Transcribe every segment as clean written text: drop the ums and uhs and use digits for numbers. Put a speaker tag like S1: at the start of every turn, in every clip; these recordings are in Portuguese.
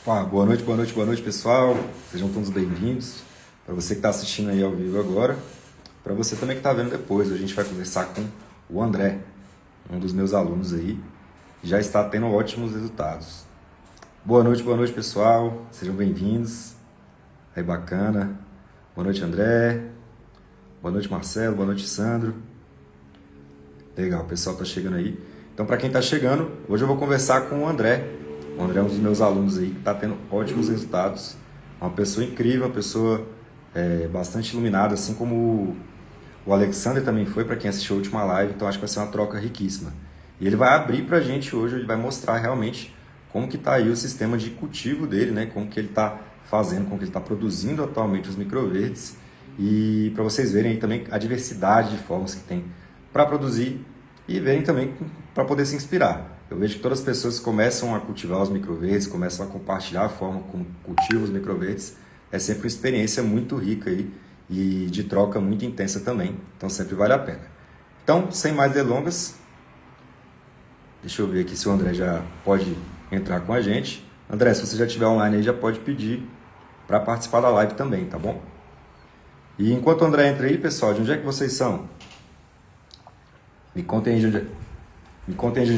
S1: Boa noite, boa noite, boa noite, pessoal. Sejam todos bem-vindos. Para você que está assistindo aí ao vivo agora, para você também que está vendo depois, a gente vai conversar com o André, um dos meus alunos aí, que já está tendo ótimos resultados. Boa noite, pessoal. Sejam bem-vindos. Aí, bacana. Boa noite, André. Boa noite, Marcelo. Boa noite, Sandro. Legal, o pessoal está chegando aí. Então, para quem está chegando, hoje eu vou conversar com o André. O André é um dos meus alunos aí que está tendo ótimos resultados. É uma pessoa incrível, uma pessoa bastante iluminada, assim como o Alexander também foi, para quem assistiu a última live. Então, acho que vai ser uma troca riquíssima. E ele vai abrir para a gente hoje, ele vai mostrar realmente como que está aí o sistema de cultivo dele, né? Como que ele está fazendo, como que ele está produzindo atualmente os microverdes. E para vocês verem aí também a diversidade de formas que tem para produzir e verem também para poder se inspirar. Eu vejo que todas as pessoas que começam a cultivar os microverdes, começam a compartilhar a forma como cultivam os microverdes, é sempre uma experiência muito rica aí e de troca muito intensa também. Então sempre vale a pena. Então, sem mais delongas, deixa eu ver aqui se o André já pode entrar com a gente. André, se você já estiver online aí, já pode pedir para participar da live também, tá bom? E enquanto o André entra aí, pessoal, de onde é que vocês são? Me contem aí de onde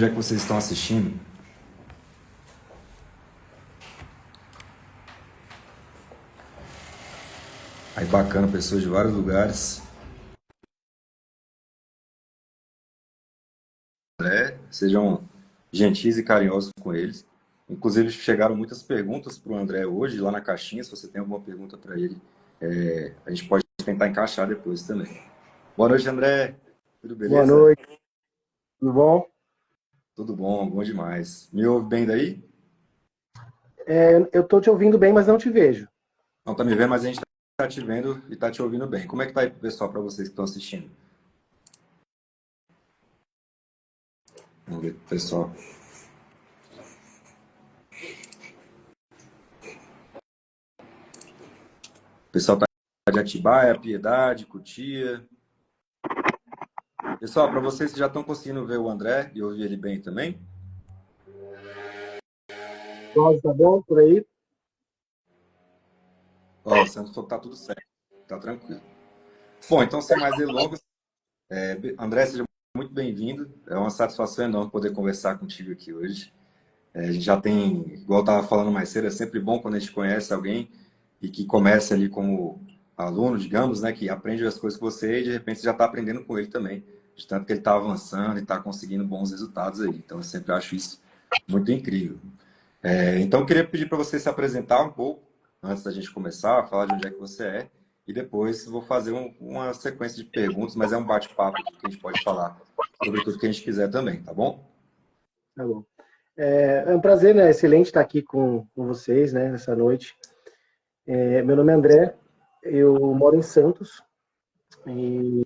S1: é que vocês estão assistindo. Aí bacana, pessoas de vários lugares. Sejam gentis e carinhosos com eles. Inclusive, chegaram muitas perguntas para o André hoje, lá na caixinha. Se você tem alguma pergunta para ele, a gente pode tentar encaixar depois também. Boa noite, André. Tudo
S2: Boa
S1: beleza?
S2: noite, tudo bom?
S1: Tudo bom, bom demais. Me ouve bem daí?
S2: Eu tô te ouvindo bem, mas não te vejo.
S1: Não tá me vendo, mas a gente tá te vendo e tá te ouvindo bem. Como é que tá aí, pessoal, para vocês que estão assistindo? Vamos ver, pessoal. O pessoal tá de Atibaia, Piedade, Cotia. Pessoal, para vocês que já estão conseguindo ver o André e ouvir ele bem também,
S2: Cláudio, tá bom por aí?
S1: ó, o Santos falou que tá tudo certo, tá tranquilo. Bom, então sem mais delongas, André, seja muito bem-vindo. É uma satisfação enorme poder conversar contigo aqui hoje. A gente já tem, igual eu estava falando mais cedo, é sempre bom quando a gente conhece alguém e que começa ali como aluno, digamos, né, que aprende as coisas com você e de repente você já está aprendendo com ele também, de tanto que ele está avançando e está conseguindo bons resultados aí. Então eu sempre acho isso muito incrível. Então, eu queria pedir para você se apresentar um pouco, antes da gente começar, falar de onde é que você é, e depois vou fazer uma sequência de perguntas, mas é um bate-papo aqui que a gente pode falar sobre tudo que a gente quiser também, tá bom?
S2: Tá bom. É um prazer, né? Excelente estar aqui com vocês, né, nessa noite. Meu nome é André, eu moro em Santos e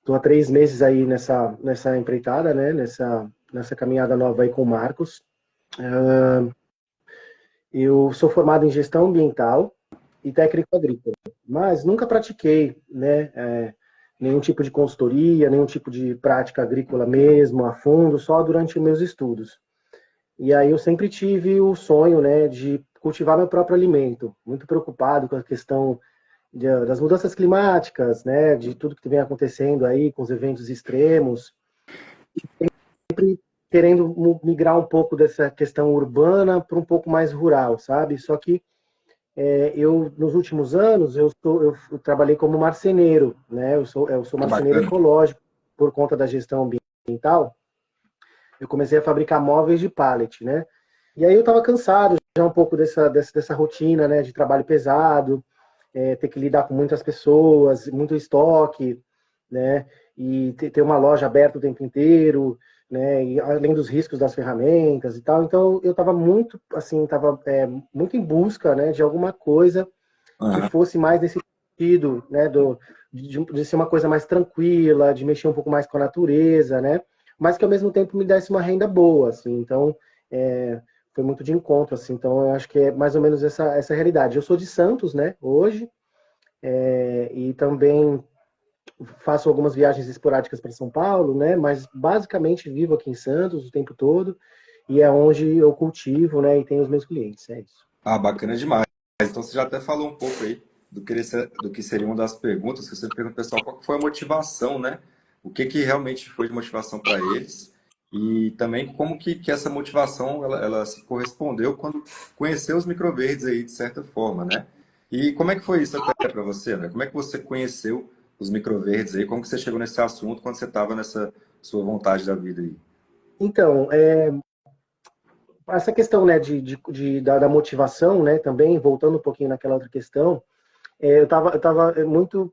S2: estou há 3 meses aí nessa empreitada, né? Nessa caminhada nova aí com o Marcos. Eu sou formado em gestão ambiental e técnico agrícola, mas nunca pratiquei, né, nenhum tipo de consultoria, nenhum tipo de prática agrícola mesmo, a fundo, só durante os meus estudos. E aí eu sempre tive o sonho, né, de cultivar meu próprio alimento, muito preocupado com a questão das mudanças climáticas, né, de tudo que vem acontecendo aí com os eventos extremos, querendo migrar um pouco dessa questão urbana para um pouco mais rural, sabe? Só que eu, nos últimos anos, eu trabalhei como marceneiro, né? Eu sou
S1: Que
S2: marceneiro
S1: bacana.
S2: ecológico por conta da gestão ambiental. Eu comecei a fabricar móveis de pallet, né? E aí eu estava cansado já um pouco dessa rotina, né? De trabalho pesado, ter que lidar com muitas pessoas, muito estoque, né? E ter uma loja aberta o tempo inteiro, né? E além dos riscos das ferramentas e tal. Então eu estava muito, assim, muito em busca, né? De alguma coisa que
S1: Aham.
S2: fosse mais nesse sentido, né, de ser uma coisa mais tranquila, de mexer um pouco mais com a natureza, né, mas que ao mesmo tempo me desse uma renda boa, assim, então foi muito de encontro, assim, então eu acho que é mais ou menos essa realidade. Eu sou de Santos, né, hoje, e também faço algumas viagens esporádicas para São Paulo, né, mas basicamente vivo aqui em Santos o tempo todo, e é onde eu cultivo, né, e tenho os meus clientes, é isso.
S1: Ah, bacana demais. Então você já até falou um pouco aí do que seria uma das perguntas que eu sempre pergunto ao pessoal, qual que foi a motivação, né? O que que realmente foi de motivação para eles e também como que essa motivação ela se correspondeu quando conheceu os microverdes aí de certa forma, né? E como é que foi isso até para você, né? Como é que você conheceu os microverdes aí? Como que você chegou nesse assunto quando você estava nessa sua vontade da vida aí?
S2: Então, essa questão, né, da motivação, né, também, voltando um pouquinho naquela outra questão, eu tava muito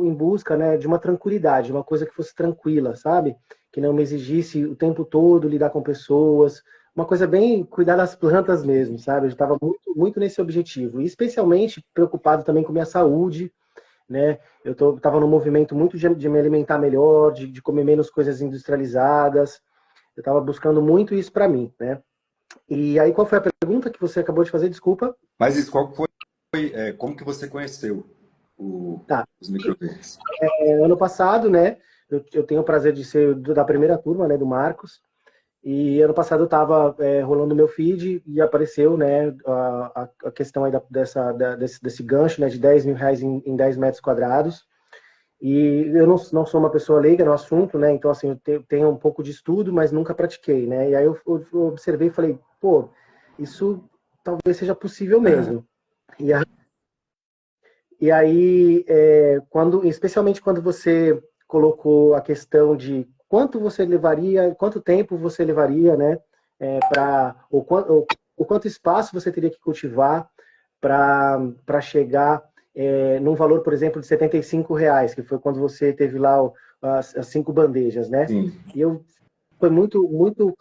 S2: em busca, né, de uma tranquilidade, uma coisa que fosse tranquila, sabe? Que não me exigisse o tempo todo lidar com pessoas, uma coisa bem cuidar das plantas mesmo, sabe? Eu estava muito nesse objetivo, e especialmente preocupado também com minha saúde, né? Tava num movimento muito de me alimentar melhor, de comer menos coisas industrializadas. Eu estava buscando muito isso para mim, né? E aí, qual foi a pergunta que você acabou de fazer? Desculpa.
S1: Mas isso, qual foi, como que você conheceu
S2: Tá.
S1: os microverdes?
S2: Ano passado, né? Eu tenho o prazer de ser da primeira turma, né? Do Marcos. E ano passado eu estava rolando o meu feed e apareceu, né? A questão aí desse gancho, né? De R$ 10.000 em 10 metros quadrados. E eu não sou uma pessoa leiga no assunto, né? Então, assim, eu tenho um pouco de estudo, mas nunca pratiquei, né? E aí eu observei e falei, pô, isso talvez seja possível
S1: É.
S2: mesmo. E E aí, especialmente quando você colocou a questão de quanto tempo você levaria, né, o quanto espaço você teria que cultivar para chegar num valor, por exemplo, de R$ 75, que foi quando você teve lá as 5 bandejas, né?
S1: Sim.
S2: E foi muito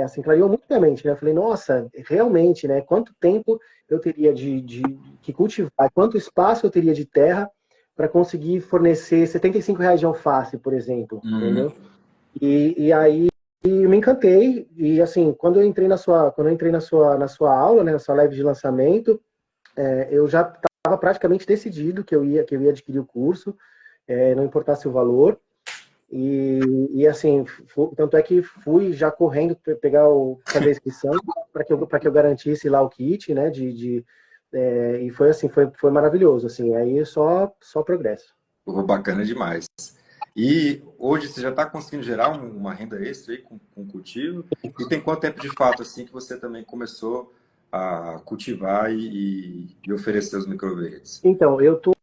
S2: assim, clareou muito minha mente, né? Eu falei, nossa, realmente, né? Quanto tempo eu teria de que cultivar, quanto espaço eu teria de terra para conseguir fornecer R$ 75 de alface, por exemplo,
S1: Uhum.
S2: entendeu? E aí eu me encantei e assim, quando eu entrei na sua aula, né, na sua live de lançamento, eu já estava praticamente decidido que eu ia adquirir o curso, não importasse o valor. E assim, tanto é que fui já correndo fazer a inscrição para que eu garantisse lá o kit, né? E foi assim, foi maravilhoso, assim, aí só progresso.
S1: Pô, bacana demais. E hoje você já está conseguindo gerar uma renda extra aí com cultivo? E tem quanto tempo de fato assim que você também começou a cultivar e oferecer os microverdes?
S2: Então, eu tô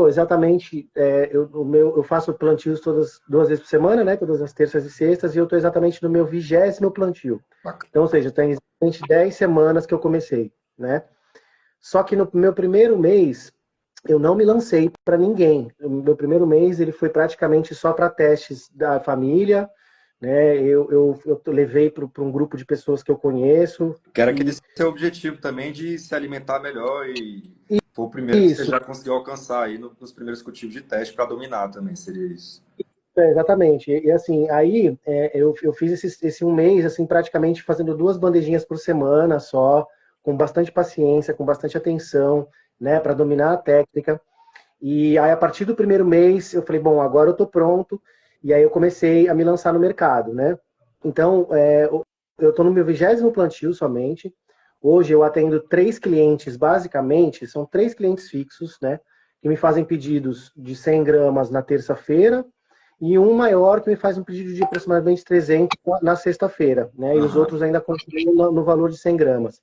S2: exatamente, eu faço plantios 2 vezes por semana, né? Todas as terças e sextas, e eu tô exatamente no meu 20º plantio.
S1: Bacana.
S2: Então, ou seja, tem exatamente 10 semanas que eu comecei, né? Só que no meu primeiro mês, eu não me lancei para ninguém. O meu primeiro mês ele foi praticamente só para testes da família, né? Eu levei para um grupo de pessoas que eu conheço
S1: Que era aquele
S2: e
S1: seu objetivo também de se alimentar melhor e foi o primeiro que você
S2: isso,
S1: já conseguiu alcançar aí nos primeiros cultivos de teste para dominar também, seria isso.
S2: exatamente. E, assim, aí eu fiz esse um mês assim praticamente fazendo 2 bandejinhas por semana só, com bastante paciência, com bastante atenção, né? Para dominar a técnica. E aí, a partir do primeiro mês, eu falei, bom, agora eu estou pronto. E aí eu comecei a me lançar no mercado, né? Então, eu estou no meu 20º plantio somente. Hoje eu atendo 3 clientes, basicamente, são 3 clientes fixos, né? Que me fazem pedidos de 100 gramas na terça-feira e um maior que me faz um pedido de aproximadamente 300 na sexta-feira, né? E os
S1: Aham.
S2: outros ainda continuam no valor de 100 gramas.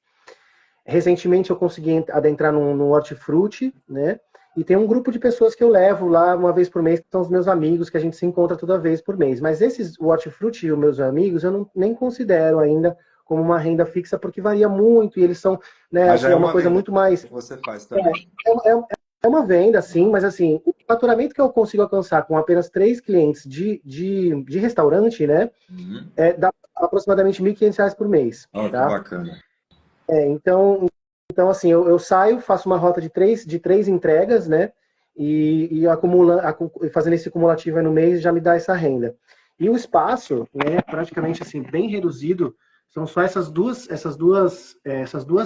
S2: Recentemente eu consegui adentrar no hortifruti, né? E tem um grupo de pessoas que eu levo lá uma vez por mês, que são os meus amigos, que a gente se encontra toda vez por mês. Mas o hortifruti e os meus amigos, eu nem considero ainda como uma renda fixa, porque varia muito, e eles são, né,
S1: Mas já
S2: assim,
S1: é
S2: é uma
S1: uma
S2: coisa
S1: venda
S2: muito mais.
S1: que você faz
S2: É,
S1: também.
S2: é uma venda, sim, mas assim, o faturamento que eu consigo alcançar com apenas 3 clientes de restaurante, né,
S1: Uhum.
S2: dá aproximadamente R$ 1.500 por mês,
S1: Ó, que
S2: tá?
S1: bacana.
S2: Então, assim, eu saio, faço uma rota de três entregas, né? E fazendo esse cumulativo aí no mês já me dá essa renda. E o espaço, né, praticamente assim, bem reduzido, são só essas duas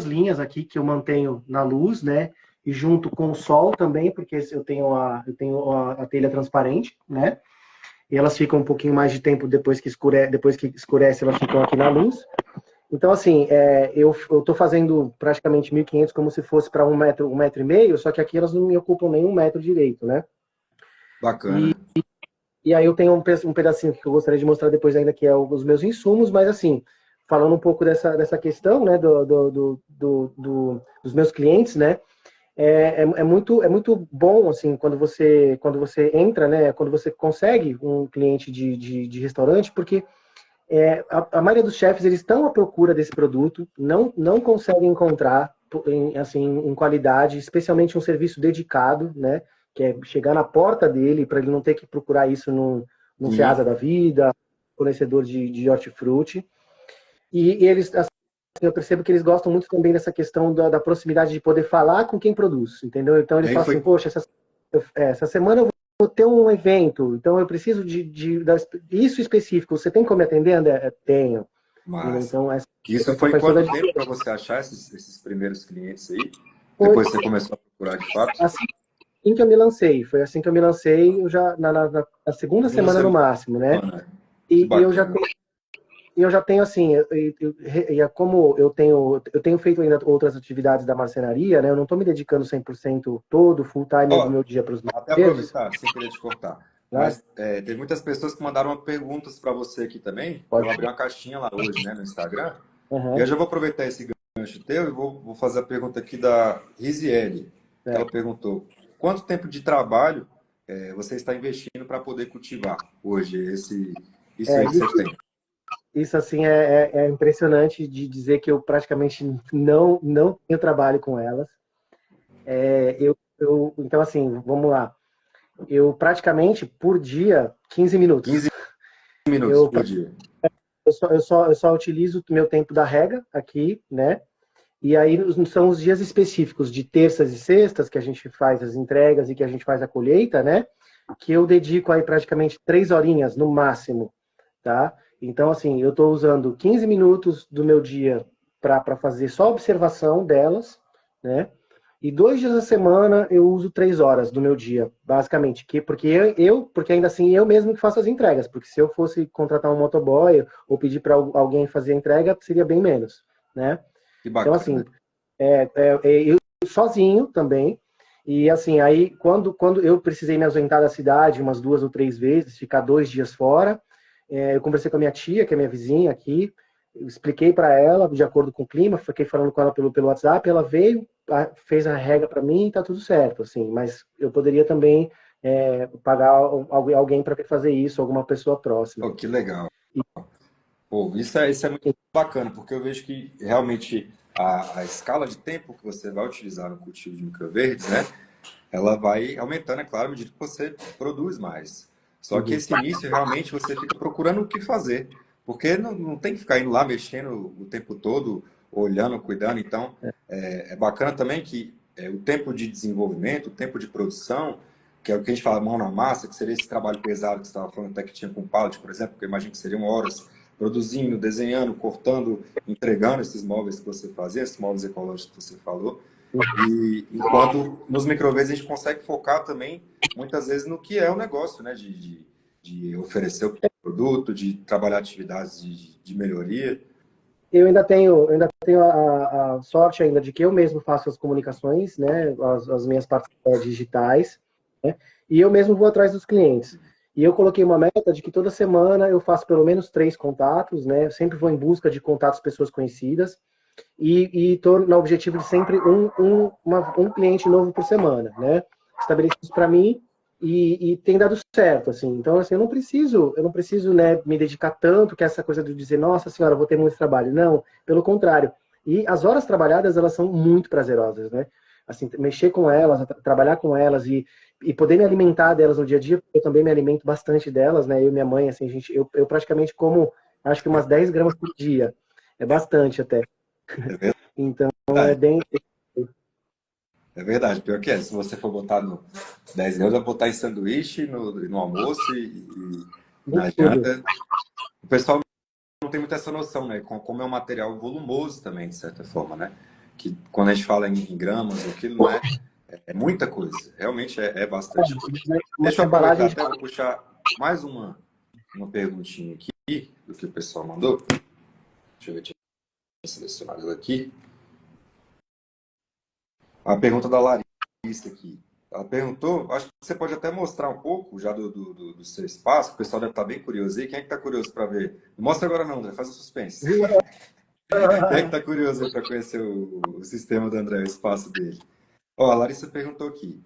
S2: linhas aqui que eu mantenho na luz, né? E junto com o sol também, porque eu tenho a telha transparente, né? E elas ficam um pouquinho mais de tempo depois que escurece, elas ficam aqui na luz. Então, assim, eu estou fazendo praticamente 1.500 como se fosse para um metro e meio, só que aqui elas não me ocupam nem um metro direito, né? E,
S1: Bacana.
S2: e aí eu tenho um pedacinho que eu gostaria de mostrar depois ainda, que é os meus insumos, mas assim, falando um pouco dessa questão, né, dos meus clientes, né? É muito bom, assim, quando você entra, né? Quando você consegue um cliente de restaurante, porque a maioria dos chefes eles estão à procura desse produto, não conseguem encontrar assim, em qualidade, especialmente um serviço dedicado, né? Que é chegar na porta dele para ele não ter que procurar isso num
S1: Sim.
S2: Ceasa da vida, fornecedor de hortifruti. E eles, assim, eu percebo que eles gostam muito também dessa questão da proximidade de poder falar com quem produz, entendeu? Então
S1: E
S2: eles
S1: aí
S2: falam assim,
S1: foi.
S2: poxa, essa semana eu vou ter um evento, então eu preciso isso específico. Você tem como me atender, André? Tenho.
S1: Massa.
S2: Então
S1: Isso
S2: essa
S1: foi
S2: faz toda a
S1: quanto tempo
S2: diferença.
S1: para você achar esses primeiros clientes aí?
S2: Foi
S1: Depois você começou a procurar de fato?
S2: assim que eu me lancei, foi assim que eu me lancei, eu já na segunda
S1: Segunda
S2: semana no máximo, né?
S1: semana. Que
S2: E
S1: bacana.
S2: eu já tenho assim, como eu tenho feito ainda outras atividades da marcenaria, né? Eu não estou me dedicando 100% todo, full time do
S1: Ó,
S2: meu dia para os
S1: até
S2: verdes,
S1: aproveitar, sem querer te cortar.
S2: né?
S1: Mas tem muitas pessoas que mandaram perguntas para você aqui também. Eu
S2: Pode.
S1: abri uma caixinha lá hoje, né, no Instagram. E eu
S2: Aham,
S1: já vou aproveitar esse gancho teu e vou fazer a pergunta aqui da Risiele, que ela
S2: certo.
S1: perguntou: quanto tempo de trabalho você está investindo para poder cultivar hoje isso
S2: É,
S1: aí que você tem?
S2: isso assim é impressionante de dizer que eu praticamente não tenho trabalho com elas. Então assim, vamos lá. Eu praticamente por dia 15 minutos.
S1: 15 minutos
S2: Eu,
S1: por dia.
S2: eu só utilizo o meu tempo da rega aqui, né? E aí são os dias específicos de terças e sextas que a gente faz as entregas e que a gente faz a colheita, né? Que eu dedico aí praticamente 3 horinhas no máximo, tá? Então, assim, eu estou usando 15 minutos do meu dia para fazer só observação delas, né? E 2 dias da semana eu uso 3 horas do meu dia, basicamente. Porque ainda assim eu mesmo que faço as entregas. Porque se eu fosse contratar um motoboy ou pedir para alguém fazer a entrega, seria bem menos, né?
S1: Que
S2: Então, assim,
S1: bacana.
S2: eu sozinho também. E assim, aí quando eu precisei me ausentar da cidade umas 2 ou 3 vezes, ficar 2 dias fora, eu conversei com a minha tia, que é minha vizinha aqui, eu expliquei para ela, de acordo com o clima, fiquei falando com ela pelo WhatsApp, ela veio, fez a regra para mim e tá tudo certo, assim, mas eu poderia também pagar alguém para fazer isso, alguma pessoa próxima.
S1: Oh, que legal. Pô, isso é muito bacana, porque eu vejo que realmente a escala de tempo que você vai utilizar no cultivo de microverdes, né? Ela vai aumentando, é claro, à medida que você produz mais. Só que
S2: Uhum.
S1: esse início, realmente, você fica procurando o que fazer. Porque não tem que ficar indo lá mexendo o tempo todo, olhando, cuidando. Então, é bacana também que o tempo de desenvolvimento, o tempo de produção, que é o que a gente fala mão na massa, que seria esse trabalho pesado que você estava falando até que tinha com o pallet, por exemplo, que eu imagino que seriam horas produzindo, desenhando, cortando, entregando esses móveis que você fazia, esses móveis ecológicos que você falou. E enquanto nos microverdes a gente consegue focar também, muitas vezes, no que é o negócio, né? De oferecer o produto, de trabalhar atividades de melhoria.
S2: Eu ainda tenho a sorte ainda de que eu mesmo faço as comunicações, né, as minhas partes digitais, né, e eu mesmo vou atrás dos clientes. E eu coloquei uma meta de que toda semana eu faço pelo menos 3 contatos, né, eu sempre vou em busca de contatos pessoas conhecidas, e estou no objetivo de sempre um cliente novo por semana, né? Estabeleci isso para mim e tem dado certo, assim. Então, assim, eu não preciso, né, me dedicar tanto que essa coisa de dizer, nossa senhora, vou ter muito trabalho. Não, pelo contrário. E as horas trabalhadas, elas são muito prazerosas, né? Assim, mexer com elas, trabalhar com elas e poder me alimentar delas no dia a dia, porque eu também me alimento bastante delas, né? Eu e minha mãe, assim, eu praticamente como, acho que umas 10 gramas por dia. É bastante até.
S1: É
S2: Então é
S1: verdade.
S2: bem.
S1: É verdade. Pior que é. Se você for botar no 10 euros, vai botar em sanduíche, no almoço e
S2: Em
S1: na
S2: tudo.
S1: janta. O pessoal não tem muita essa noção, né? Como é um material volumoso também, de certa forma, né? Que quando a gente fala em gramas, aquilo não é muita coisa. Realmente é bastante coisa.
S2: Uma
S1: Deixa eu aproveitar
S2: embalagem de.
S1: até, vou puxar mais uma perguntinha aqui do que o pessoal mandou. Deixa eu ver aqui. selecionar ela aqui. A pergunta da Larissa aqui. Ela perguntou, acho que você pode até mostrar um pouco já do seu espaço, o pessoal deve estar bem curioso aí. Quem é que está curioso para ver? Não mostra agora não, André, faz o suspense. Quem é que está curioso aí para conhecer o sistema do André, o espaço dele? Ó, a Larissa perguntou aqui,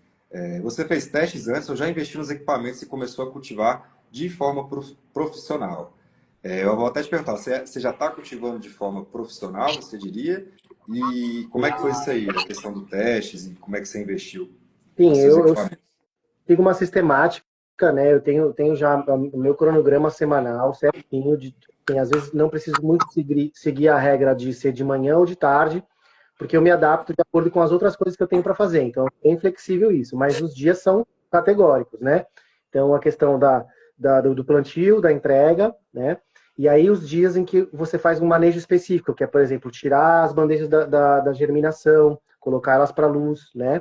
S1: você fez testes antes ou já investiu nos equipamentos e começou a cultivar de forma profissional? Eu vou até te perguntar, você já está cultivando de forma profissional, você diria? E como é que foi isso aí, a questão do testes e como é que você investiu
S2: Sim,
S1: nos seus
S2: eu
S1: equipamentos?
S2: sigo uma sistemática, né? Eu tenho já o meu cronograma semanal certinho, assim, às vezes não preciso muito seguir a regra de ser de manhã ou de tarde, porque eu me adapto de acordo com as outras coisas que eu tenho para fazer. Então, é bem flexível isso, mas os dias são categóricos, né? Então, a questão do plantio, da entrega, né? E aí, os dias em que você faz um manejo específico, que é, por exemplo, tirar as bandejas da germinação, colocar elas para luz, né?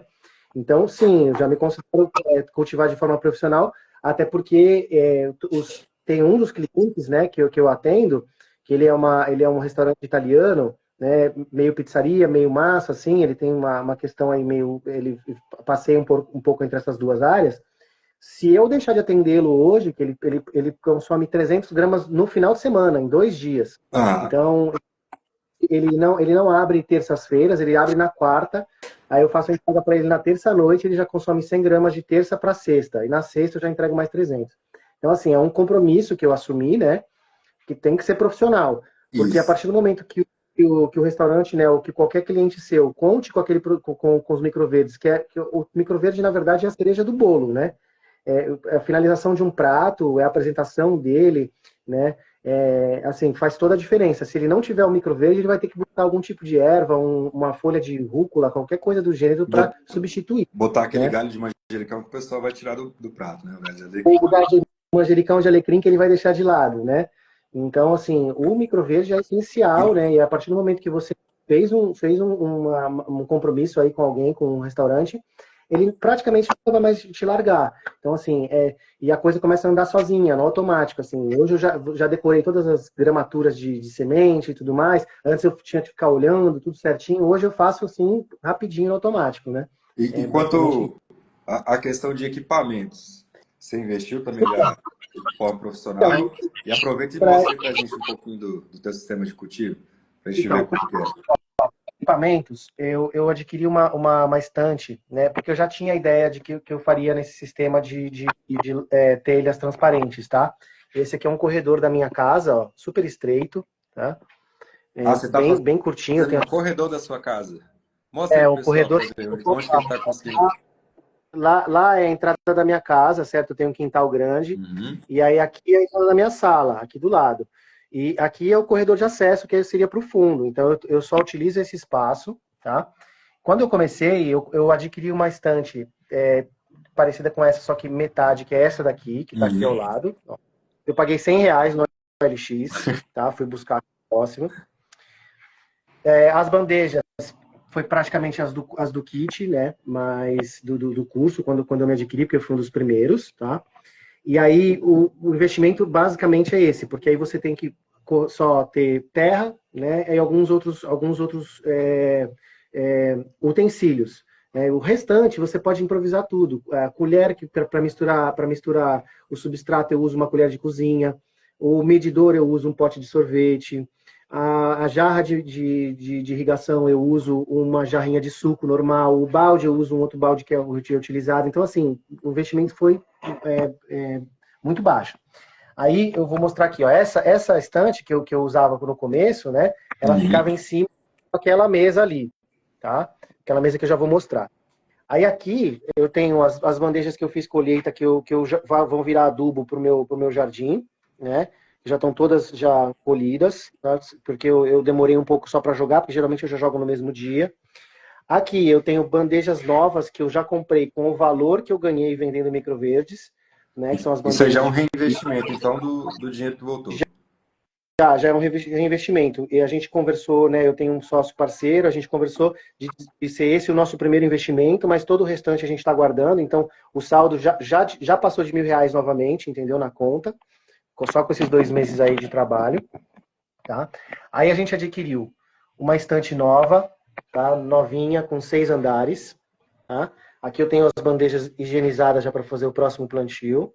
S2: Então, sim, eu já me considero cultivar de forma profissional, até porque tem um dos clientes, né, que eu atendo, que ele é um restaurante italiano, né, meio pizzaria, meio massa, assim, ele tem uma questão aí meio, ele passeia um pouco entre essas duas áreas. Se eu deixar de atendê-lo hoje, que ele consome 300 gramas no final de semana, em 2 dias.
S1: Ah,
S2: Então, ele não abre terças-feiras, ele abre na quarta. Aí eu faço a entrega para ele na terça-noite, ele já consome 100 gramas de terça para sexta. E na sexta eu já entrego mais 300. Então, assim, é um compromisso que eu assumi, né? Que tem que ser profissional. Porque a
S1: isso.
S2: partir do momento que o restaurante, né, ou que qualquer cliente seu conte com, com os microverdes, que o microverde, na verdade, é a cereja do bolo, né? É a finalização de um prato, é a apresentação dele, né? Assim, faz toda a diferença. Se ele não tiver o microverde, ele vai ter que botar algum tipo de erva, uma folha de rúcula, qualquer coisa do gênero para substituir,
S1: Botar aquele
S2: né?
S1: galho de manjericão que o pessoal vai tirar do prato, né? O galho de alecrim.
S2: Ou o de manjericão de alecrim que ele vai deixar de lado, né? Então, assim, o microverde é essencial, né? E a partir do momento que você fez um compromisso aí com alguém, com um restaurante, ele praticamente não vai mais te largar. Então, assim, e a coisa começa a andar sozinha, no automático, assim. Hoje eu já decorei todas as gramaturas de semente e tudo mais. Antes eu tinha que ficar olhando tudo certinho. Hoje eu faço, assim, rapidinho, no automático, né?
S1: E
S2: É basicamente
S1: quanto à questão de equipamentos, você investiu também já de forma
S2: isso.
S1: profissional? E aproveita e
S2: Então,
S1: mostra aí pra gente um pouquinho do teu sistema de cultivo, pra gente ver
S2: então,
S1: como que é.
S2: equipamentos, eu adquiri uma estante, né? Porque eu já tinha a ideia de que eu faria nesse sistema de telhas transparentes, tá? Esse aqui é um corredor da minha casa, ó, super estreito, tá?
S1: Ah, você está
S2: Bem curtinho.
S1: fazendo
S2: Tem
S1: no corredor da sua casa. Mostra aí pro
S2: o
S1: pessoal
S2: corredor.
S1: para ver onde que ele está conseguindo.
S2: Lá é a entrada da minha casa, certo? Eu tenho um quintal grande.
S1: Uhum.
S2: E aí aqui é a entrada da minha sala, aqui do lado. E aqui é o corredor de acesso, que seria para o fundo. Então eu só utilizo esse espaço, tá? Quando eu comecei, eu adquiri uma estante parecida com essa, só que metade, que é essa daqui, que está aqui ao
S1: Uhum.
S2: lado. Ó. Eu paguei R$ 100 no LX, tá? Fui buscar próximo. As bandejas foi praticamente as do kit, né? Mas do curso, quando eu me adquiri, porque eu fui um dos primeiros, tá? E aí o investimento basicamente é esse, porque aí você tem que só ter terra, né? E alguns outros utensílios. O restante você pode improvisar tudo. A colher para misturar o substrato eu uso uma colher de cozinha. O medidor eu uso um pote de sorvete. A jarra de irrigação eu uso uma jarrinha de suco normal. O balde eu uso um outro balde que é o utilizado. Então, assim, o investimento foi muito baixo. Aí eu vou mostrar aqui, ó, essa estante que eu usava no começo, né? Ela ficava em cima daquela mesa ali, tá? Aquela mesa que eu já vou mostrar. Aí aqui eu tenho as bandejas que eu fiz colheita que eu vão virar adubo pro meu jardim, né? Já estão todas já colhidas, tá? Porque eu demorei um pouco só para jogar, porque geralmente eu já jogo no mesmo dia. Aqui eu tenho bandejas novas que eu já comprei com o valor que eu ganhei vendendo microverdes, né? Que são as
S1: Isso aí já
S2: bandejas
S1: é um
S2: de
S1: reinvestimento, então, do dinheiro que voltou.
S2: já é um reinvestimento. E a gente conversou, né? Eu tenho um sócio parceiro, a gente conversou de ser esse o nosso primeiro investimento, mas todo o restante a gente está guardando. Então, o saldo já passou de R$ 1.000 novamente, entendeu? Na conta, só com esses 2 meses aí de trabalho, tá? Aí a gente adquiriu uma estante nova, tá? Novinha, com 6 andares. Tá? Aqui eu tenho as bandejas higienizadas já para fazer o próximo plantio.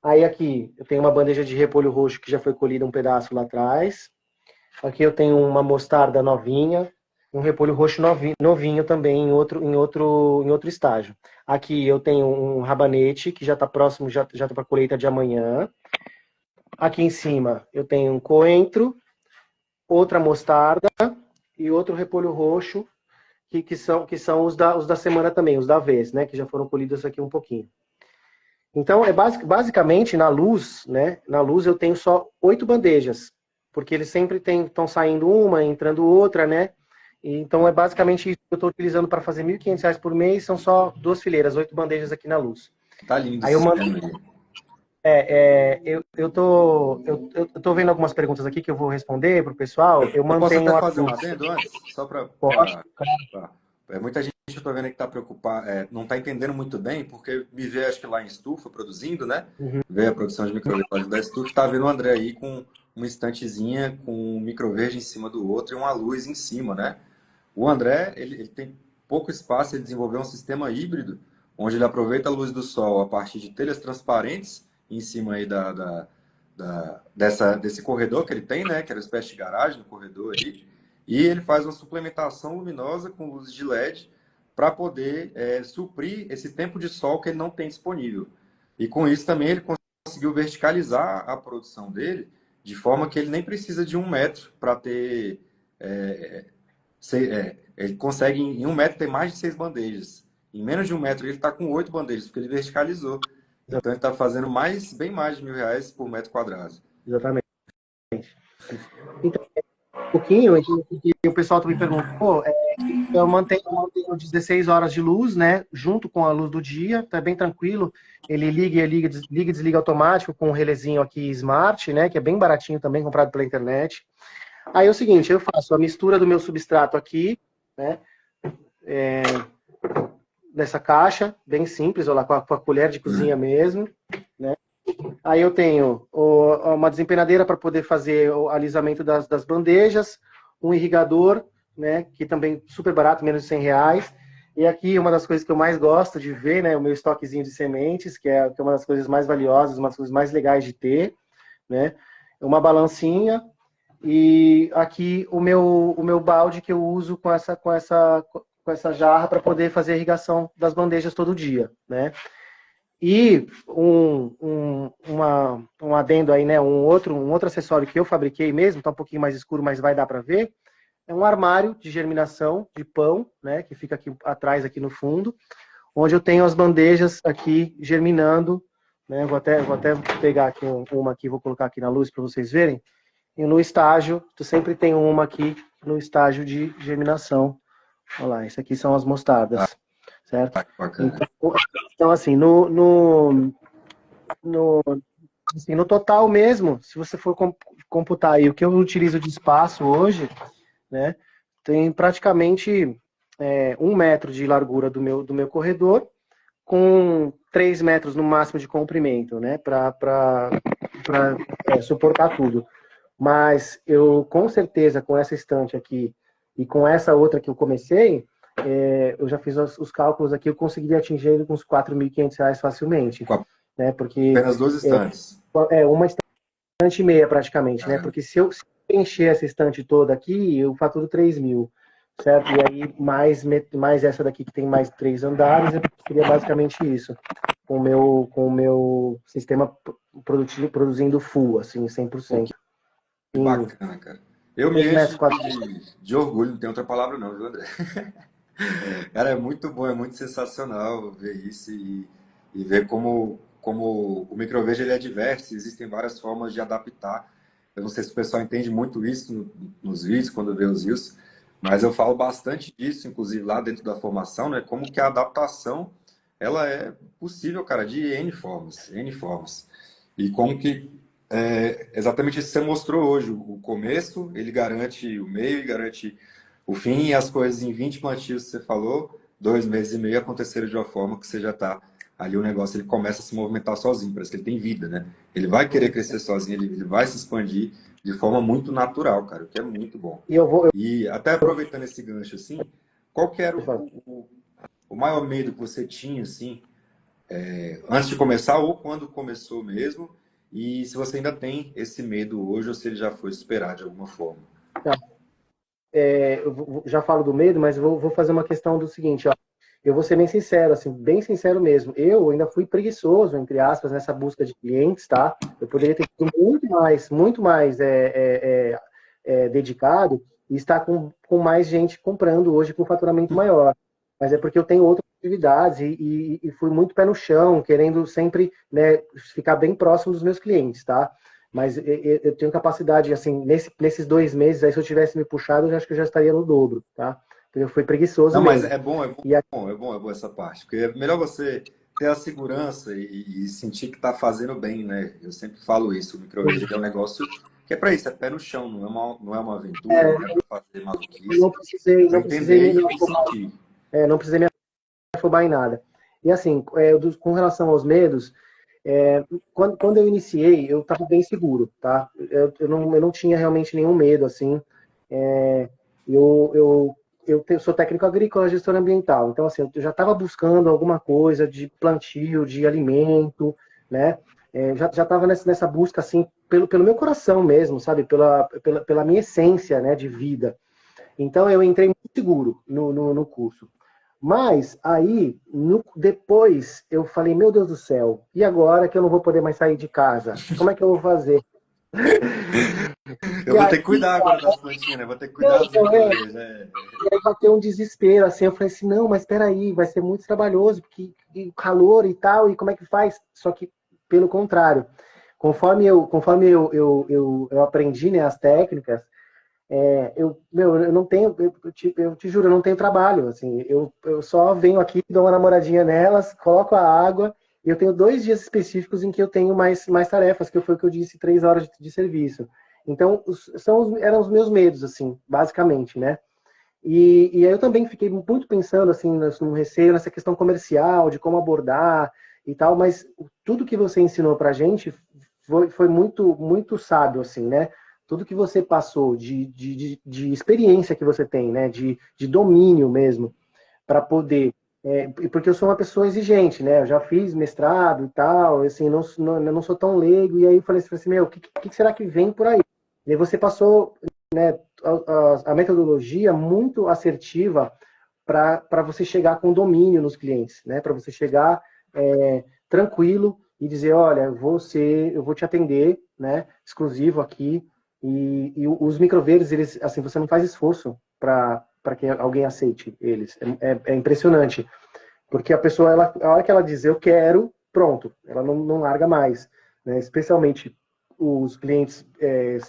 S2: Aí aqui eu tenho uma bandeja de repolho roxo que já foi colhida um pedaço lá atrás. Aqui eu tenho uma mostarda novinha, um repolho roxo novinho também em outro estágio. Aqui eu tenho um rabanete que já está próximo, já está para colheita de amanhã. Aqui em cima eu tenho um coentro, outra mostarda e outro repolho roxo, que são os da semana também, os da vez, né? Que já foram colhidos aqui um pouquinho. Então, basicamente, na luz, né? Na luz eu tenho só 8 bandejas, porque eles sempre estão saindo uma, entrando outra, né? Então, é basicamente isso que eu estou utilizando para fazer R$ 1.500 por mês, são só 2 fileiras, 8 bandejas aqui na luz.
S1: Tá lindo
S2: Aí
S1: esse
S2: eu mando.
S1: sistema aí.
S2: Eu tô vendo algumas perguntas aqui que eu vou responder para o pessoal. Eu
S1: Eu posso
S2: mantenho
S1: até
S2: um
S1: fazer um
S2: adendo.
S1: adendo antes? Só para.
S2: Pode?
S1: Muita gente eu tô vendo que está preocupada, não está entendendo muito bem, porque me vê, acho que lá em estufa, produzindo, né?
S2: Uhum.
S1: Vê a produção de microverde da estufa, tá vendo o André aí com uma estantezinha com um microverde em cima do outro e uma luz em cima, né? O André, ele tem pouco espaço, ele desenvolveu um sistema híbrido, onde ele aproveita a luz do sol a partir de telhas transparentes em cima aí desse corredor que ele tem, né? Que era uma espécie de garagem no corredor aí. E ele faz uma suplementação luminosa com luzes de LED para poder suprir esse tempo de sol que ele não tem disponível. E com isso também ele conseguiu verticalizar a produção dele de forma que ele nem precisa de 1 metro para ter ele consegue em 1 metro ter mais de 6 bandejas. Em menos de 1 metro ele está com 8 bandejas, porque ele verticalizou. Então ele está fazendo bem mais de R$ 1.000 por metro quadrado.
S2: Exatamente. Então, um pouquinho, e o pessoal também perguntou, eu mantenho 16 horas de luz, né, junto com a luz do dia, tá bem tranquilo. Ele liga e desliga automático com um relezinho aqui Smart, né, que é bem baratinho também, comprado pela internet. Aí é o seguinte, eu faço a mistura do meu substrato aqui, né, nessa caixa, bem simples, olha lá, com a colher de cozinha mesmo, né. Aí eu tenho uma desempenadeira para poder fazer o alisamento das bandejas, um irrigador, né, que também super barato, menos de R$ 100. E aqui uma das coisas que eu mais gosto de ver, né, o meu estoquezinho de sementes, que é uma das coisas mais valiosas, uma das coisas mais legais de ter, né, uma balancinha e aqui o meu balde que eu uso com essa jarra para poder fazer a irrigação das bandejas todo dia, né. E um adendo aí, né? Um outro acessório que eu fabriquei mesmo, tá um pouquinho mais escuro, mas vai dar para ver. É um armário de germinação de pão, né? Que fica aqui atrás, aqui no fundo, onde eu tenho as bandejas aqui germinando, né? Vou até pegar aqui uma aqui, vou colocar aqui na luz para vocês verem. E no estágio, tu sempre tem uma aqui no estágio de germinação. Olha lá, isso aqui são as mostardas, certo?
S1: Bacana.
S2: Então assim, no, assim, no total mesmo, se você for computar aí o que eu utilizo de espaço hoje, né, tem praticamente 1 metro de largura do meu corredor, com 3 metros no máximo de comprimento, né, para suportar tudo. Mas eu, com certeza, com essa estante aqui e com essa outra que eu comecei, eu já fiz os cálculos aqui, eu conseguiria atingir ele com uns R$ 4.500 facilmente,
S1: Com
S2: né? Porque
S1: apenas 2 estantes.
S2: uma estante e meia praticamente, né?
S1: Caramba.
S2: Porque se eu encher essa estante toda aqui, eu faturo 3 mil, certo? E aí mais essa daqui que tem mais 3 andares, eu seria basicamente isso, com o meu sistema produzindo full, assim,
S1: Pô,
S2: 100%.
S1: que
S2: Em
S1: bacana, cara. Eu me
S2: 3 metros
S1: encho
S2: quadrados.
S1: de orgulho, não tem outra palavra não, viu, André? Cara, é muito bom, é muito sensacional ver isso e ver como o microverde ele é diverso, existem várias formas de adaptar. Eu não sei se o pessoal entende muito isso nos vídeos, quando vê os vídeos, mas eu falo bastante disso, inclusive lá dentro da formação, né? Como que a adaptação ela é possível, cara, de N formas, N formas. E como que exatamente isso que você mostrou hoje, o começo, ele garante o meio e garante o fim, e as coisas em 20 plantios que você falou, 2 meses e meio aconteceram de uma forma que você já está ali o negócio ele começa a se movimentar sozinho, parece que ele tem vida, né? Ele vai querer crescer sozinho, ele vai se expandir de forma muito natural, cara, o que é muito bom.
S2: E eu vou.
S1: E até aproveitando esse gancho assim, qual que era
S2: Eu,
S1: o maior medo que você tinha, assim, antes de começar ou quando começou mesmo? E se você ainda tem esse medo hoje ou se ele já foi superado de alguma forma?
S2: já falo do medo, mas vou fazer uma questão do seguinte, ó. Eu vou ser bem sincero, assim, bem sincero mesmo. Eu ainda fui preguiçoso, entre aspas, nessa busca de clientes, tá? Eu poderia ter sido muito mais dedicado e estar com mais gente comprando hoje com faturamento maior. Mas é porque eu tenho outras atividades e fui muito pé no chão, querendo sempre, né, ficar bem próximo dos meus clientes, tá? Mas eu tenho capacidade, assim, nesses 2 meses, aí se eu tivesse me puxado, eu acho que eu já estaria no dobro, tá? Porque eu fui preguiçoso
S1: Não, mas
S2: mesmo.
S1: é bom, é
S2: E
S1: bom, é bom, é bom essa parte. Porque é melhor você ter a segurança e sentir que está fazendo bem, né? Eu sempre falo isso, o microvídeo é um negócio que é para isso, é pé no chão, não é uma aventura, não é para fazer
S2: eu não
S1: maluquice, é
S2: precisei,
S1: para
S2: não precisei
S1: entender
S2: me,
S1: e sentir.
S2: não precisei me afobar em nada. E assim, com relação aos medos, quando eu iniciei, eu estava bem seguro, tá? Eu não tinha realmente nenhum medo, assim. É, sou técnico agrícola, gestor ambiental. Então, assim, eu já estava buscando alguma coisa de plantio, de alimento, né? Já estava nessa busca, assim, pelo meu coração mesmo, sabe? Pela minha essência, né, de vida. Então, eu entrei muito seguro no curso. Mas aí, depois, eu falei, meu Deus do céu, e agora que eu não vou poder mais sair de casa? Como é que eu vou fazer?
S1: Eu
S2: E
S1: vou
S2: aí,
S1: ter que cuidar agora das plantinhas, né? Vou ter que
S2: não,
S1: cuidar dos
S2: então,
S1: micro-verde, né?
S2: e aí bateu um desespero, assim, eu falei assim, não, mas espera aí, vai ser muito trabalhoso, porque e calor e tal, e como é que faz? Só que, pelo contrário, conforme eu aprendi, né, as técnicas, eu não tenho, eu te juro, eu não tenho trabalho, assim, eu só venho aqui, dou uma namoradinha nelas, coloco a água, e eu tenho 2 dias específicos em que eu tenho mais tarefas, que foi o que eu disse, 3 horas de serviço. Então, eram os meus medos, assim, basicamente, né? E aí eu também fiquei muito pensando, assim, no receio, nessa questão comercial, de como abordar e tal, mas tudo que você ensinou pra gente foi muito, muito sábio, assim, né? Tudo que você passou de experiência que você tem, né? De domínio mesmo, para poder. Porque eu sou uma pessoa exigente, né? Eu já fiz mestrado e tal, assim, eu não sou tão leigo, e aí eu falei assim, meu, o que será que vem por aí? E aí você passou, né, a metodologia muito assertiva para você chegar com domínio nos clientes, né? Para você chegar tranquilo e dizer, olha, eu vou te atender, né? Exclusivo aqui. E os microverdes, eles, assim, você não faz esforço para que alguém aceite eles. É impressionante, porque a pessoa, a hora que ela diz eu quero, pronto, ela não larga mais, né? Especialmente os clientes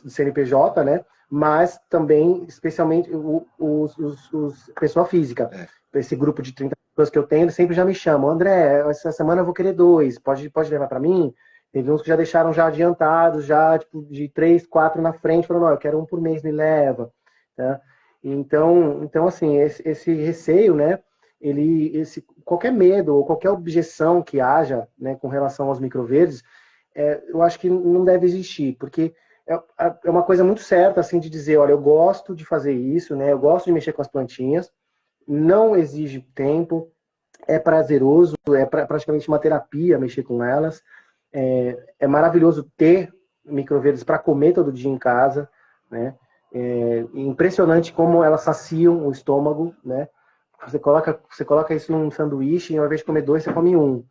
S2: do CNPJ, né? Mas também, especialmente, os pessoa física.
S1: É.
S2: Esse grupo de 30 pessoas que eu tenho, eles sempre já me chamam. André, essa semana eu vou querer 2, pode levar para mim? Teve uns que já deixaram já adiantados, já tipo, de 3, 4 na frente, falando, não, eu quero um por mês, me leva. Tá? Então assim, esse receio, né? Qualquer medo ou qualquer objeção que haja, né, com relação aos microverdes, eu acho que não deve existir, porque é uma coisa muito certa, assim, de dizer, olha, eu gosto de fazer isso, né, eu gosto de mexer com as plantinhas, não exige tempo, é prazeroso, praticamente uma terapia mexer com elas, é maravilhoso ter microverdes para comer todo dia em casa, né, impressionante como elas saciam o estômago, né, você coloca isso num sanduíche e ao invés de comer 2, você come um.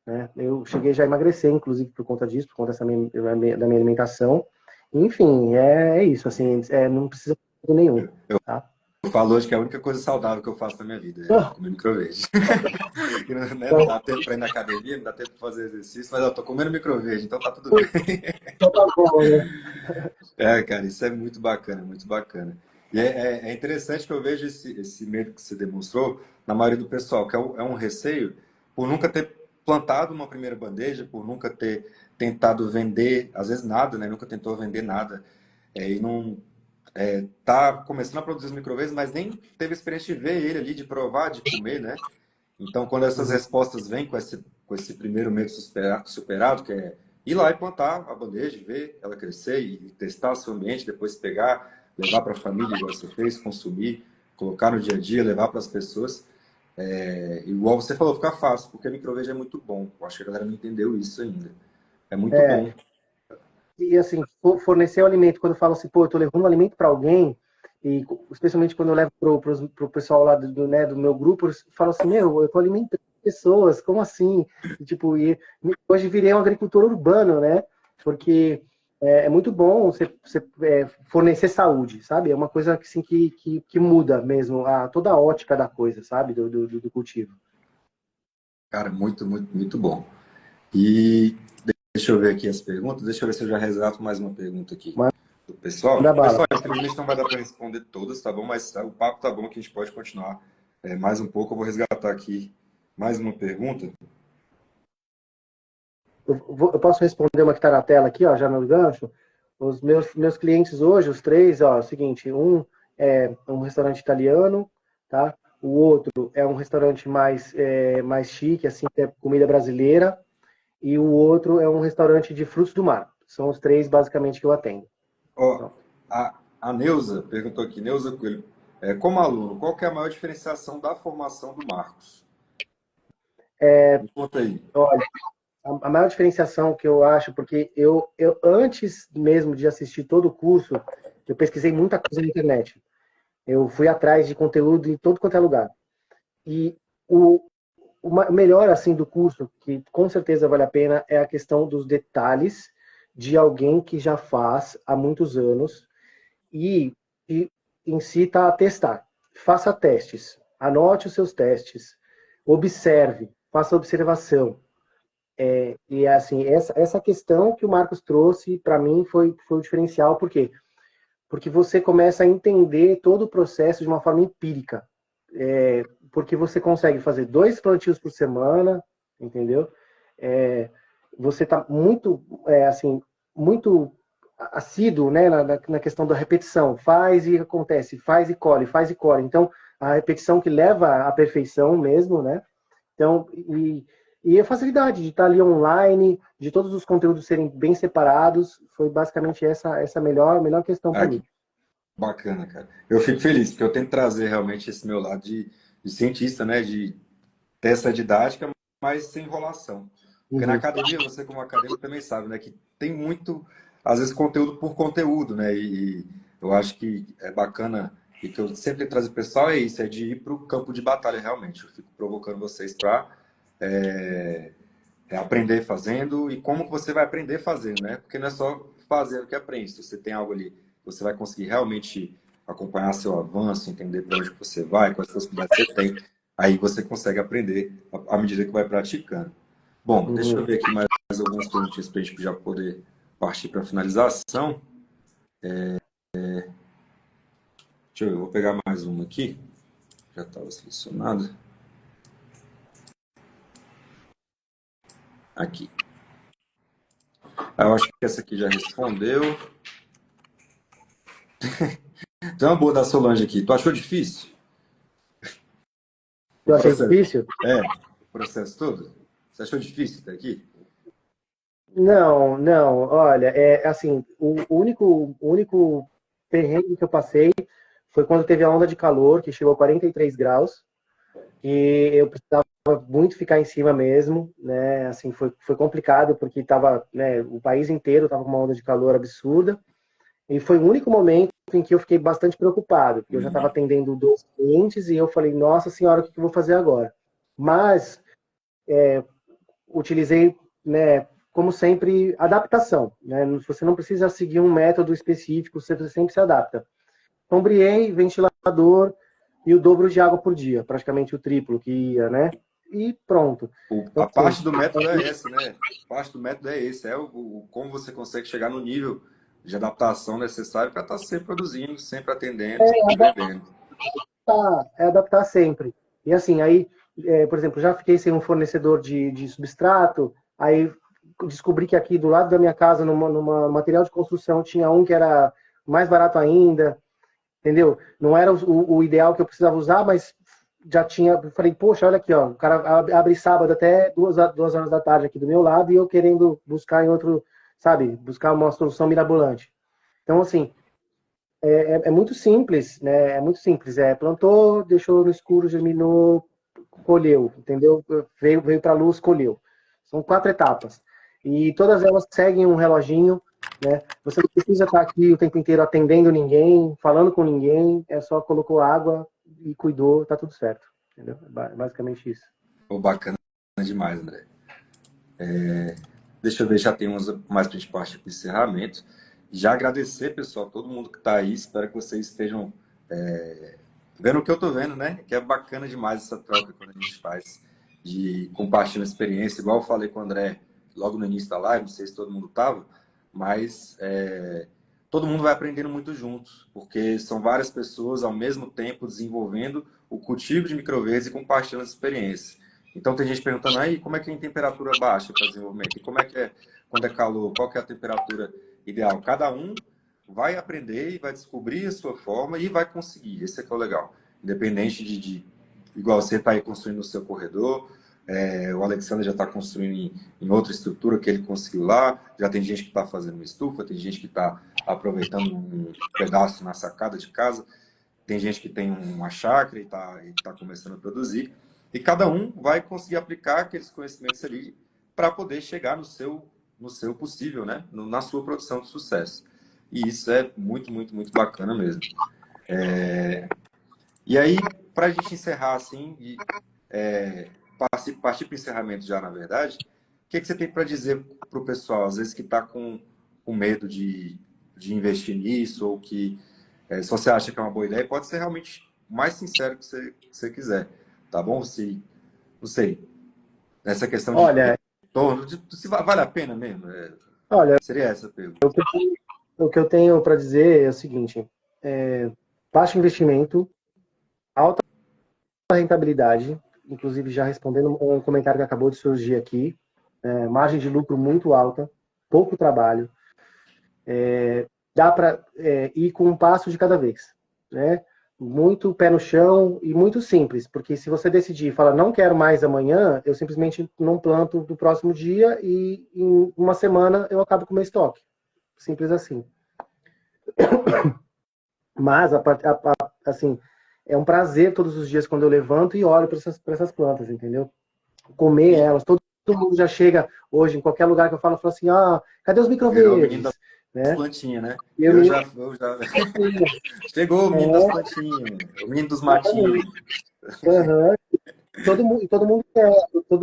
S2: Né? Eu cheguei já a emagrecer, inclusive, por conta disso, por conta da minha alimentação. Enfim, é isso, assim, não precisa de nenhum, tá?
S1: Eu falo hoje que é a única coisa saudável que eu faço na minha vida é
S2: Ah,
S1: comer micro-verde. Que não, né, não
S2: então,
S1: dá tempo para ir na academia, não dá tempo para fazer exercício, mas eu tô comendo micro-verde, então tá tudo bem.
S2: então tá bom, né?
S1: É, cara, isso é muito bacana, muito bacana. E é interessante que eu vejo esse medo que você demonstrou na maioria do pessoal, que é um receio por nunca ter plantado uma primeira bandeja, por nunca ter tentado vender, às vezes nada, né? Nunca tentou vender nada. E não tá começando a produzir os micro-vezes, mas nem teve experiência de ver ele ali, de provar, de comer, né? Então, quando essas respostas vêm com esse primeiro medo superado, que é ir lá e plantar a bandeja, ver ela crescer e testar o seu ambiente, depois pegar, levar para a família, igual você fez, consumir, colocar no dia a dia, levar para as pessoas. Igual você falou, fica fácil, porque a microveja é muito bom. Eu acho que a galera não entendeu isso ainda. É muito bom.
S2: E assim, fornecer o alimento, quando eu falo assim, pô, eu tô levando o alimento para alguém, e especialmente quando eu levo pro pessoal lá né, do meu grupo, eles falam assim, meu, eu tô alimentando pessoas, como assim? E, tipo, hoje virei um agricultor urbano, né? Porque é muito bom você fornecer saúde, sabe? É uma coisa assim, que muda mesmo toda a ótica da coisa, sabe? Do cultivo.
S1: Cara, muito, muito, muito bom. E deixa eu ver aqui as perguntas. Deixa eu ver se eu já resgato mais uma pergunta aqui do pessoal.
S2: Manda bala.
S1: Pessoal, infelizmente não vai dar para responder todas, tá bom? Mas o papo tá bom que a gente pode continuar mais um pouco. Eu vou resgatar aqui mais uma pergunta.
S2: Eu posso responder uma que está na tela aqui, ó, já no gancho. Os meus clientes hoje, os três, ó, é o seguinte, um é um restaurante italiano, tá? O outro é um restaurante mais chique, assim, que é comida brasileira, e o outro é um restaurante de frutos do mar. São os três, basicamente, que eu atendo.
S1: Ó,
S2: Então,
S1: a Neuza perguntou aqui, Neuza Coelho, como aluno, qual que é a maior diferenciação da formação do Marcos? Me conta aí.
S2: olha, a maior diferenciação que eu acho, porque eu antes mesmo de assistir todo o curso, eu pesquisei muita coisa na internet. Eu fui atrás de conteúdo em todo quanto é lugar. E o, o melhor assim do curso, que com certeza vale a pena, é a questão dos detalhes de alguém que já faz há muitos anos e incita a testar. Faça testes, anote os seus testes, observe, faça observação. E assim, essa questão que o Marcos trouxe, para mim, foi o diferencial, por quê? Porque você começa a entender todo o processo de uma forma empírica. Porque você consegue fazer 2 plantios por semana, entendeu? Você está muito, assim, muito assíduo, né, na questão da repetição. Faz e acontece, faz e colhe, faz e colhe. Então, a repetição que leva à perfeição mesmo, né? Então, e a facilidade de estar ali online, de todos os conteúdos serem bem separados, foi basicamente essa melhor questão para
S1: Ah,
S2: mim.
S1: que bacana, cara. Eu fico feliz, porque eu tento trazer realmente esse meu lado de cientista, né? De ter essa didática, mas sem enrolação. Porque na
S2: Uhum.
S1: academia, você como acadêmico também sabe, né? Que tem muito, às vezes, conteúdo por conteúdo, né? E eu acho que é bacana, e que eu sempre trago o pessoal é isso, é de ir para o campo de batalha realmente. Eu fico provocando vocês para aprender fazendo e como que você vai aprender fazendo, né? Porque não é só fazendo que aprende. Se você tem algo ali, você vai conseguir realmente acompanhar seu avanço, entender para onde você vai, quais possibilidades você tem. Aí você consegue aprender à medida que vai praticando. Bom, deixa
S2: Uhum.
S1: eu ver aqui mais algumas perguntinhas para a gente já poder partir para a finalização. Deixa eu ver, eu vou pegar mais uma aqui. Já estava selecionada. Aqui. Eu acho que essa aqui já respondeu. Tem uma boa da Solange aqui. Tu achou difícil? O
S2: Eu achei
S1: processo.
S2: difícil?
S1: O processo todo? Você achou difícil até aqui?
S2: Não, não. Olha, assim, o único perrengue que eu passei foi quando teve a onda de calor, que chegou a 43 graus, e eu precisava muito ficar em cima mesmo, né? Assim, foi complicado, porque tava, né, o país inteiro estava com uma onda de calor absurda, e foi o único momento em que eu fiquei bastante preocupado, porque eu já estava atendendo 2 clientes, e eu falei, nossa senhora, o que eu vou fazer agora? Mas utilizei, né, como sempre, adaptação. Né? Você não precisa seguir um método específico, você sempre se adapta. Sombreei, ventilador e o dobro de água por dia, praticamente o triplo que ia, né? E pronto. Então,
S1: A
S2: assim,
S1: parte do método é essa, né? A parte do método é esse, é como você consegue chegar no nível de adaptação necessário para estar sempre produzindo, sempre atendendo, sempre vendendo.
S2: adaptar sempre. E assim, aí, por exemplo, já fiquei sem um fornecedor de substrato, aí descobri que aqui do lado da minha casa, numa material de construção, tinha um que era mais barato ainda, entendeu? Não era o ideal que eu precisava usar, mas já tinha, eu falei, poxa, olha aqui, ó, o cara abre sábado até 2 horas da tarde aqui do meu lado e eu querendo buscar em outro, sabe, buscar uma solução mirabolante. Então, assim, é muito simples, né? É muito simples. Plantou, deixou no escuro, germinou, colheu, entendeu? Veio para a luz, colheu. São 4 etapas. E todas elas seguem um reloginho, né? Você não precisa estar aqui o tempo inteiro atendendo ninguém, falando com ninguém, é só colocou água e cuidou, tá tudo certo. Entendeu? Basicamente isso.
S1: Pô, bacana demais, André. Deixa eu ver, já tem uns mais para a gente partir para o encerramento. Já agradecer, pessoal, todo mundo que está aí. Espero que vocês estejam vendo o que eu estou vendo, né? Que é bacana demais essa troca quando a gente faz de compartilhar experiência. Igual eu falei com o André logo no início da live, não sei se todo mundo estava, mas todo mundo vai aprendendo muito juntos, porque são várias pessoas ao mesmo tempo desenvolvendo o cultivo de microverdes e compartilhando as experiências. Então tem gente perguntando aí como é que é em temperatura baixa para desenvolvimento e como é que é quando é calor, qual que é a temperatura ideal. Cada um vai aprender e vai descobrir a sua forma e vai conseguir. Esse é que é o legal. Independente igual você está aí construindo o seu corredor, o Alexandre já está construindo em outra estrutura que ele conseguiu lá, já tem gente que está fazendo uma estufa, tem gente que está aproveitando um pedaço na sacada de casa, tem gente que tem uma chácara e tá começando a produzir, e cada um vai conseguir aplicar aqueles conhecimentos ali para poder chegar no seu possível, né? Na sua produção de sucesso. E isso é muito, muito, muito bacana mesmo. E aí, para a gente encerrar assim, partir para o encerramento já, na verdade, o que você tem para dizer para o pessoal, às vezes que está com medo de investir nisso, ou que se você acha que é uma boa ideia, pode ser realmente o mais sincero que você quiser, tá bom? Se, não sei, essa questão de
S2: Olha,
S1: retorno, se vale a pena mesmo,
S2: olha,
S1: seria essa a pergunta.
S2: o que eu tenho para dizer é o seguinte: baixo investimento, alta rentabilidade, inclusive já respondendo um comentário que acabou de surgir aqui, margem de lucro muito alta, pouco trabalho, dá para ir com um passo de cada vez, né? Muito pé no chão e muito simples, porque se você decidir e falar não quero mais amanhã, eu simplesmente não planto do próximo dia e em uma semana eu acabo com o meu estoque. Simples assim. Mas, assim, é um prazer todos os dias quando eu levanto e olho para essas plantas, entendeu? Comer
S1: E
S2: elas. Todo mundo já chega hoje, em qualquer lugar que eu falo assim, cadê os
S1: virou o menino
S2: microverdes?
S1: das
S2: Né?
S1: plantinhas, né?
S2: E eu
S1: Eu
S2: me...
S1: já, eu já... Chegou o menino das plantinhas, o menino dos matinhos.
S2: Uhum. Todo mundo quer,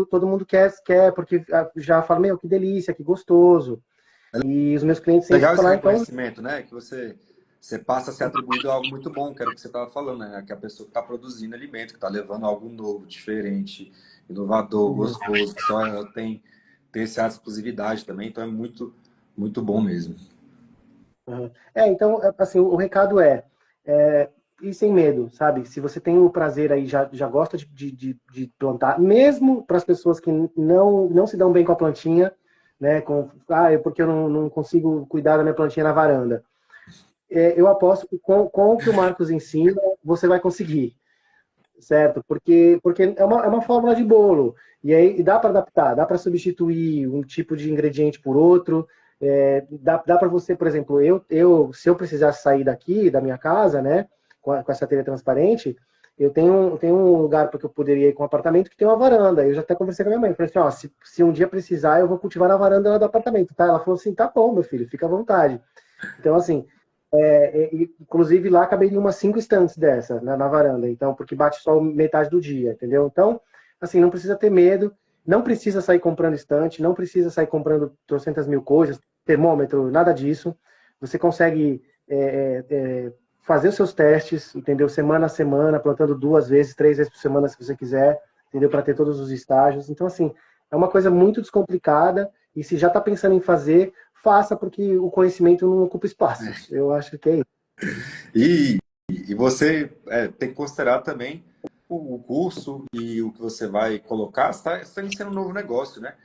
S2: todo mundo quer, porque já fala, meu, que delícia, que gostoso. E os meus clientes sempre
S1: Legal esse
S2: falam, então,
S1: reconhecimento, né? Que você passa a ser atribuído a algo muito bom, que era o que você estava falando, né? Que a pessoa que está produzindo alimento, que está levando algo novo, diferente, inovador, gostoso, que só ela tem esse ar de exclusividade também, então é muito, muito bom mesmo.
S2: uhum. Então, assim, o recado é ir sem medo, sabe? Se você tem o prazer aí, já gosta de plantar, mesmo para as pessoas que não se dão bem com a plantinha, né? Porque eu não consigo cuidar da minha plantinha na varanda. Eu aposto que com o que o Marcos ensina, você vai conseguir, certo? Porque é uma fórmula de bolo. E aí dá para adaptar, dá para substituir um tipo de ingrediente por outro. Dá para você, por exemplo, se eu precisasse sair daqui, da minha casa, né, com essa telha transparente, eu tenho um lugar porque eu poderia ir com um apartamento que tem uma varanda. Eu já até conversei com a minha mãe. Falei assim, ó, se um dia precisar, eu vou cultivar na varanda lá do apartamento, tá? Ela falou assim, tá bom, meu filho, fica à vontade. Então, assim, inclusive lá caberia umas 5 estantes dessa na varanda, então, porque bate só metade do dia, entendeu? Então, assim, não precisa ter medo, não precisa sair comprando estante, não precisa sair comprando trocentas mil coisas, termômetro, nada disso. Você consegue fazer os seus testes, entendeu? Semana a semana, plantando 2 vezes, 3 vezes por semana, se você quiser, entendeu? Para ter todos os estágios. Então, assim, é uma coisa muito descomplicada e se já está pensando em fazer, faça, porque o conhecimento não ocupa espaço. Eu acho que é isso.
S1: E você tem que considerar também o curso e o que você vai colocar, você está iniciando um novo negócio, né?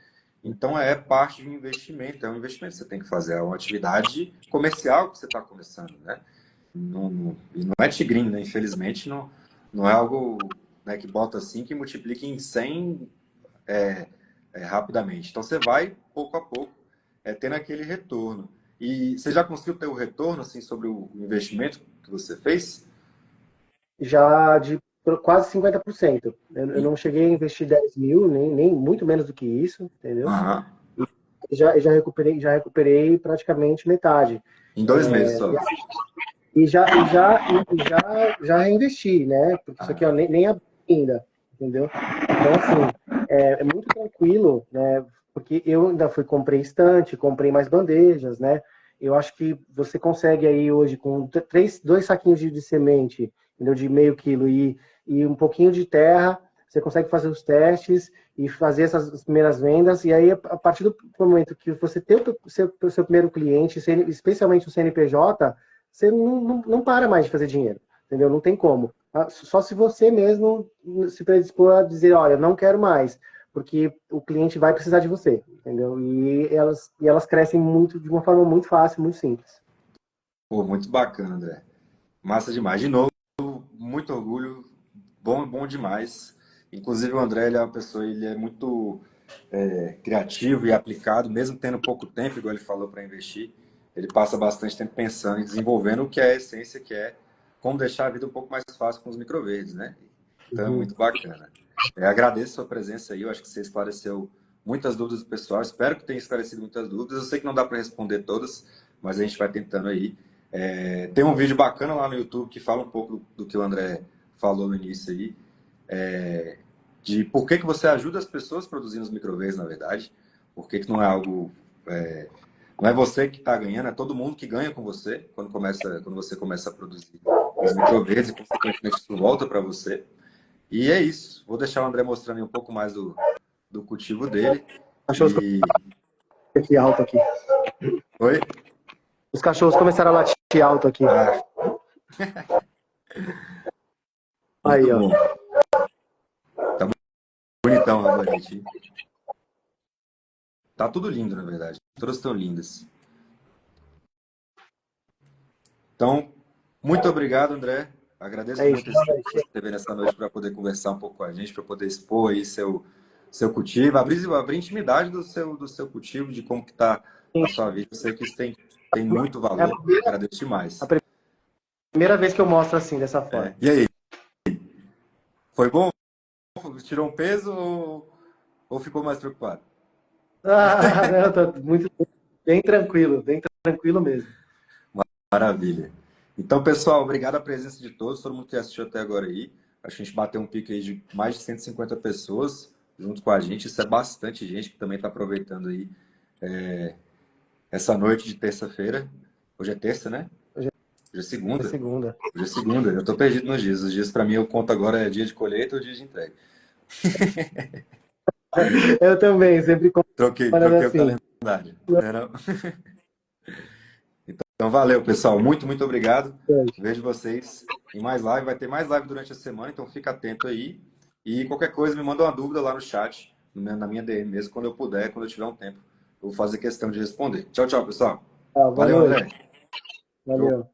S1: Então é parte de um investimento, é um investimento que você tem que fazer, é uma atividade comercial que você está começando, né? E não é tigrinho, né? Infelizmente não é algo né, que bota 5 e multiplica em 100 rapidamente. Então você vai, pouco a pouco, tendo aquele retorno. E você já conseguiu ter o retorno assim, sobre o investimento que você fez?
S2: Já de quase 50%. Eu não cheguei a investir 10 mil, nem muito menos do que isso, entendeu?
S1: Aham.
S2: Já recuperei praticamente metade.
S1: Em 2 meses
S2: É,
S1: só.
S2: já reinvesti, né? Porque isso aqui ó, nem abri ainda, entendeu? Então, assim, é muito tranquilo, né? Porque eu ainda comprei estante, comprei mais bandejas, né? Eu acho que você consegue aí hoje com dois saquinhos de semente, entendeu? De meio quilo e um pouquinho de terra, você consegue fazer os testes e fazer essas primeiras vendas. E aí, a partir do momento que você tem o seu primeiro cliente, especialmente o CNPJ, você não para mais de fazer dinheiro, entendeu? Não tem como. Só se você mesmo se predispor a dizer, olha, não quero mais, porque o cliente vai precisar de você, entendeu? E elas crescem muito, de uma forma muito fácil, muito simples.
S1: Pô, muito bacana, André. Massa demais. De novo, muito orgulho. Bom, bom demais. Inclusive o André, ele é uma pessoa, ele é muito criativo e aplicado, mesmo tendo pouco tempo, igual ele falou, para investir. Ele passa bastante tempo pensando e desenvolvendo o que é a essência, que é como deixar a vida um pouco mais fácil com os microverdes, né? Então é
S2: Uhum.
S1: muito bacana. Agradeço a sua presença aí, eu acho que você esclareceu muitas dúvidas do pessoal, espero que tenha esclarecido muitas dúvidas. Eu sei que não dá para responder todas, mas a gente vai tentando aí. Tem um vídeo bacana lá no YouTube que fala um pouco do que o André falou no início aí, de por que você ajuda as pessoas produzindo os microverdes, na verdade, por que não é algo... não é você que está ganhando, é todo mundo que ganha com você quando você começa a produzir os microverdes e, consequentemente, isso volta para você. E é isso. Vou deixar o André mostrando aí um pouco mais do cultivo dele.
S2: Cachorros
S1: E...
S2: aqui alto aqui.
S1: Oi?
S2: Os cachorros começaram a latir alto aqui.
S1: Ah,
S2: Aí,
S1: muito
S2: ó.
S1: bom. Tá bonitão a bonete. Tá tudo lindo, na verdade. Todas estão lindas. Então, muito obrigado, André. Agradeço
S2: É isso.
S1: muito esse tempo que você teve nessa noite para poder conversar um pouco com a gente, para poder expor aí seu cultivo, abrir intimidade do seu cultivo, de como que está a sua vida. Eu sei que isso tem muito
S2: É a
S1: valor.
S2: primeira,
S1: Agradeço
S2: a
S1: demais.
S2: primeira vez que eu mostro assim, dessa forma.
S1: E aí, foi bom? Tirou um peso ou ficou mais preocupado?
S2: Ah, não, tá bem tranquilo mesmo.
S1: Maravilha. Então, pessoal, obrigado a presença de todos, todo mundo que assistiu até agora aí. Acho que a gente bateu um pico aí de mais de 150 pessoas junto com a gente. Isso é bastante gente que também está aproveitando aí essa noite de terça-feira. Hoje é terça, né?
S2: Hoje
S1: Hoje é
S2: é
S1: segunda.
S2: segunda.
S1: Hoje é segunda. Eu estou perdido nos dias. Os dias para mim eu conto agora é dia de colheita ou dia de entrega.
S2: Eu também, sempre comparando
S1: Troquei o
S2: assim.
S1: calendário. Né, não? Então, valeu, pessoal. Muito, muito obrigado. Vejo vocês em mais live. Vai ter mais live durante a semana, então fica atento aí. E qualquer coisa, me manda uma dúvida lá no chat, na minha DM mesmo, quando eu puder, quando eu tiver um tempo. Eu vou fazer questão de responder. Tchau, tchau, pessoal.
S2: Tá, boa
S1: Valeu,
S2: noite.
S1: André.
S2: Valeu.